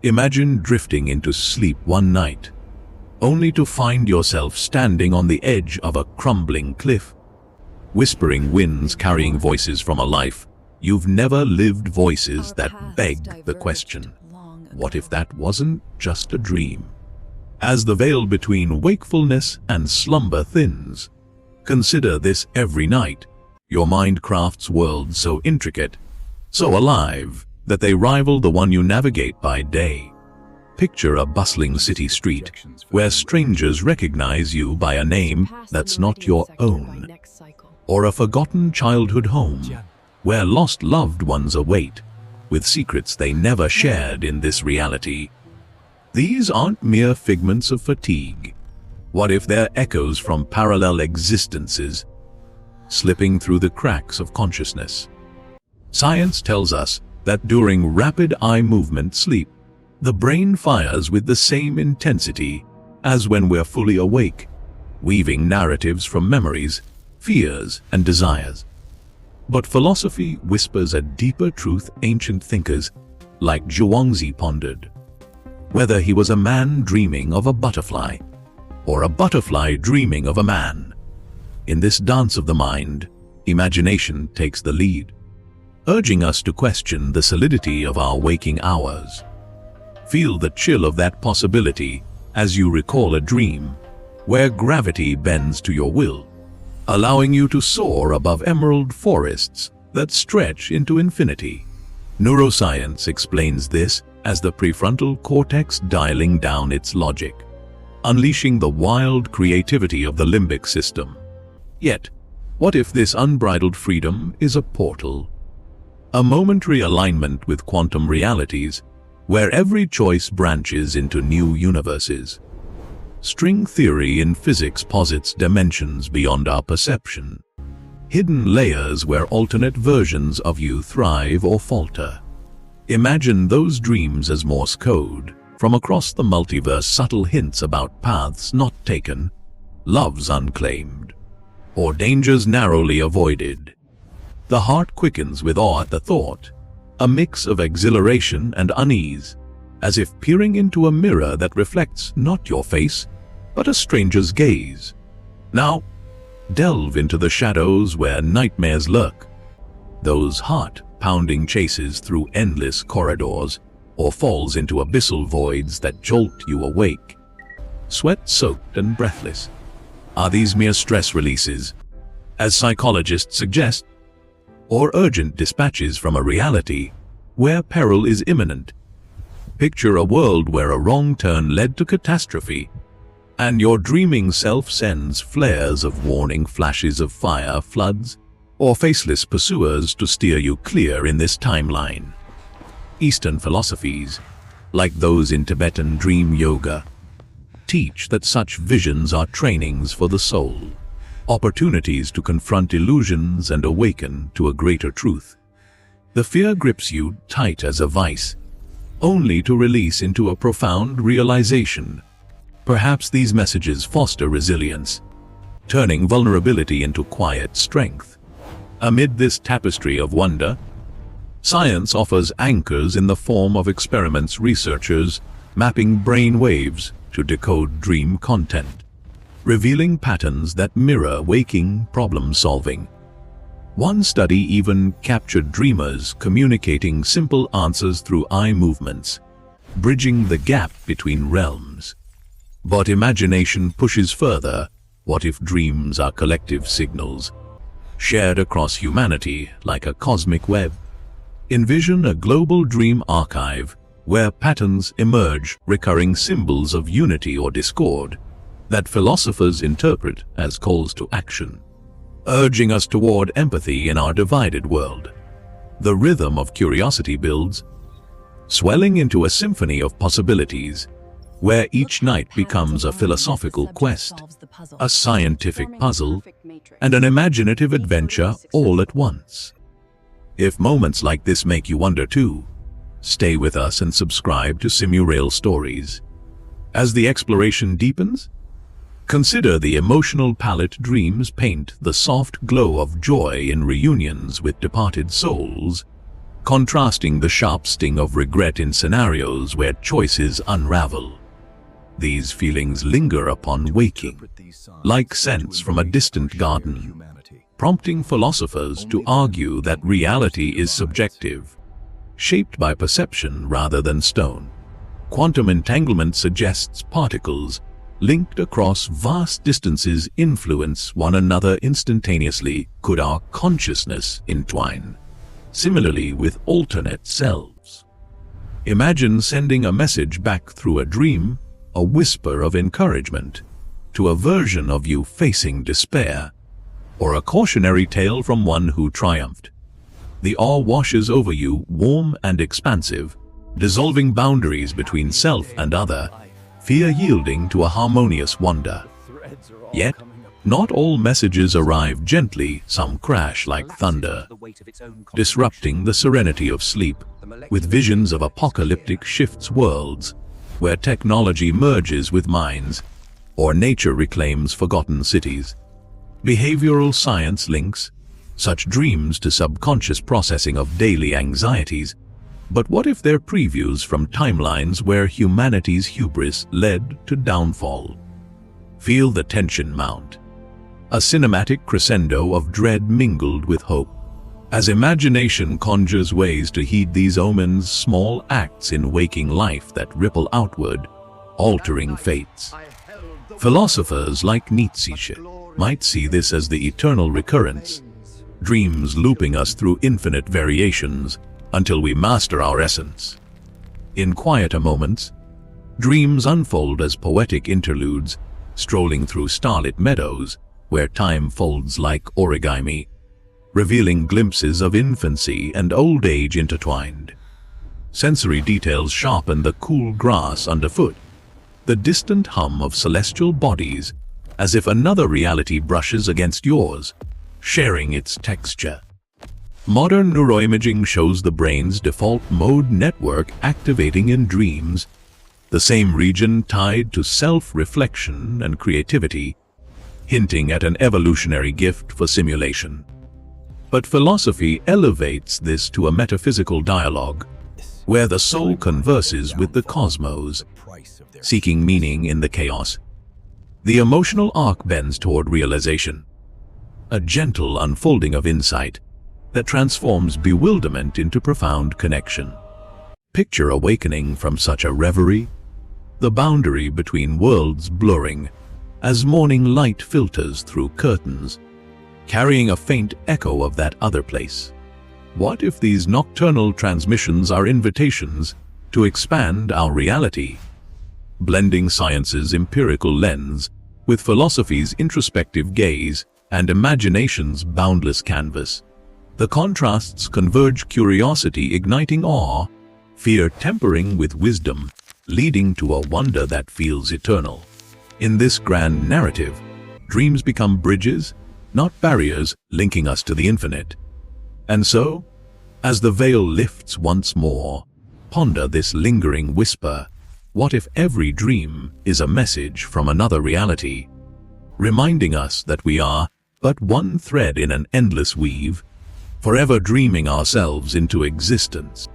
Imagine drifting into sleep one night, only to find yourself standing on the edge of a crumbling cliff. Whispering winds carrying voices from a life you've never lived, voices that beg the question, what if that wasn't just a dream? As the veil between wakefulness and slumber thins, consider this: every night your mind crafts worlds so intricate, so alive, that they rival the one you navigate by day. Picture a bustling city street where strangers recognize you by a name that's not your own, or a forgotten childhood home where lost loved ones await, with secrets they never shared in this reality. These aren't mere figments of fatigue. What if they're echoes from parallel existences, slipping through the cracks of consciousness? Science tells us that during rapid eye movement sleep, the brain fires with the same intensity as when we're fully awake, weaving narratives from memories, fears, and desires. But philosophy whispers a deeper truth ancient thinkers like Zhuangzi pondered: whether he was a man dreaming of a butterfly, or a butterfly dreaming of a man. In this dance of the mind, imagination takes the lead, urging us to question the solidity of our waking hours. Feel the chill of that possibility as you recall a dream where gravity bends to your will, allowing you to soar above emerald forests that stretch into infinity. Neuroscience explains this as the prefrontal cortex dialing down its logic, unleashing the wild creativity of the limbic system. Yet, what if this unbridled freedom is a portal? A momentary alignment with quantum realities, where every choice branches into new universes. String theory in physics posits dimensions beyond our perception, hidden layers where alternate versions of you thrive or falter. Imagine those dreams as Morse code, from across the multiverse, subtle hints about paths not taken, loves unclaimed, or dangers narrowly avoided. The heart quickens with awe at the thought, a mix of exhilaration and unease, as if peering into a mirror that reflects not your face, but a stranger's gaze. Now, delve into the shadows where nightmares lurk, those heart-pounding chases through endless corridors, or falls into abyssal voids that jolt you awake. Sweat-soaked and breathless. Are these mere stress releases, as psychologists suggest, or urgent dispatches from a reality where peril is imminent? Picture a world where a wrong turn led to catastrophe, and your dreaming self sends flares of warning, flashes of fire, floods, or faceless pursuers to steer you clear in this timeline. Eastern philosophies, like those in Tibetan dream yoga, teach that such visions are trainings for the soul, opportunities to confront illusions and awaken to a greater truth. The fear grips you tight as a vice, only to release into a profound realization. Perhaps these messages foster resilience, turning vulnerability into quiet strength. Amid this tapestry of wonder, science offers anchors in the form of experiments, researchers mapping brain waves to decode dream content, revealing patterns that mirror waking problem-solving. One study even captured dreamers communicating simple answers through eye movements, bridging the gap between realms. But imagination pushes further. What if dreams are collective signals, shared across humanity like a cosmic web? Envision a global dream archive where patterns emerge, recurring symbols of unity or discord that philosophers interpret as calls to action, urging us toward empathy in our divided world. The rhythm of curiosity builds, swelling into a symphony of possibilities, where each night becomes a philosophical quest, a scientific puzzle, and an imaginative adventure all at once. If moments like this make you wonder too, stay with us and subscribe to SimuReal Stories. As the exploration deepens, consider the emotional palette dreams paint, the soft glow of joy in reunions with departed souls, contrasting the sharp sting of regret in scenarios where choices unravel. These feelings linger upon waking, like scents from a distant garden, prompting philosophers to argue that reality is subjective, shaped by perception rather than stone. Quantum entanglement suggests particles linked across vast distances influence one another instantaneously. Could our consciousness entwine? Similarly with alternate selves. Imagine sending a message back through a dream, a whisper of encouragement, to a version of you facing despair, or a cautionary tale from one who triumphed. The awe washes over you, warm and expansive, dissolving boundaries between self and other, fear yielding to a harmonious wonder. Yet, not all messages arrive gently, some crash like thunder, disrupting the serenity of sleep, with visions of apocalyptic shifts worlds, where technology merges with minds, or nature reclaims forgotten cities. Behavioral science links such dreams to subconscious processing of daily anxieties. But what if they're previews from timelines where humanity's hubris led to downfall? Feel the tension mount. A cinematic crescendo of dread mingled with hope. As imagination conjures ways to heed these omens, small acts in waking life that ripple outward, altering fates. Philosophers like Nietzsche might see this as the eternal recurrence, dreams looping us through infinite variations until we master our essence. In quieter moments, dreams unfold as poetic interludes, strolling through starlit meadows where time folds like origami, revealing glimpses of infancy and old age intertwined. Sensory details sharpen the cool grass underfoot, the distant hum of celestial bodies, as if another reality brushes against yours, sharing its texture. Modern neuroimaging shows the brain's default mode network activating in dreams, the same region tied to self-reflection and creativity, hinting at an evolutionary gift for simulation. But philosophy elevates this to a metaphysical dialogue, where the soul converses with the cosmos, seeking meaning in the chaos. The emotional arc bends toward realization, a gentle unfolding of insight that transforms bewilderment into profound connection. Picture awakening from such a reverie, the boundary between worlds blurring as morning light filters through curtains, carrying a faint echo of that other place. What if these nocturnal transmissions are invitations to expand our reality, blending science's empirical lens with philosophy's introspective gaze and imagination's boundless canvas? The contrasts converge, curiosity igniting awe, fear tempering with wisdom, leading to a wonder that feels eternal. In this grand narrative, dreams become bridges, not barriers, linking us to the infinite. And so, as the veil lifts once more, ponder this lingering whisper: what if every dream is a message from another reality, reminding us that we are but one thread in an endless weave, forever dreaming ourselves into existence?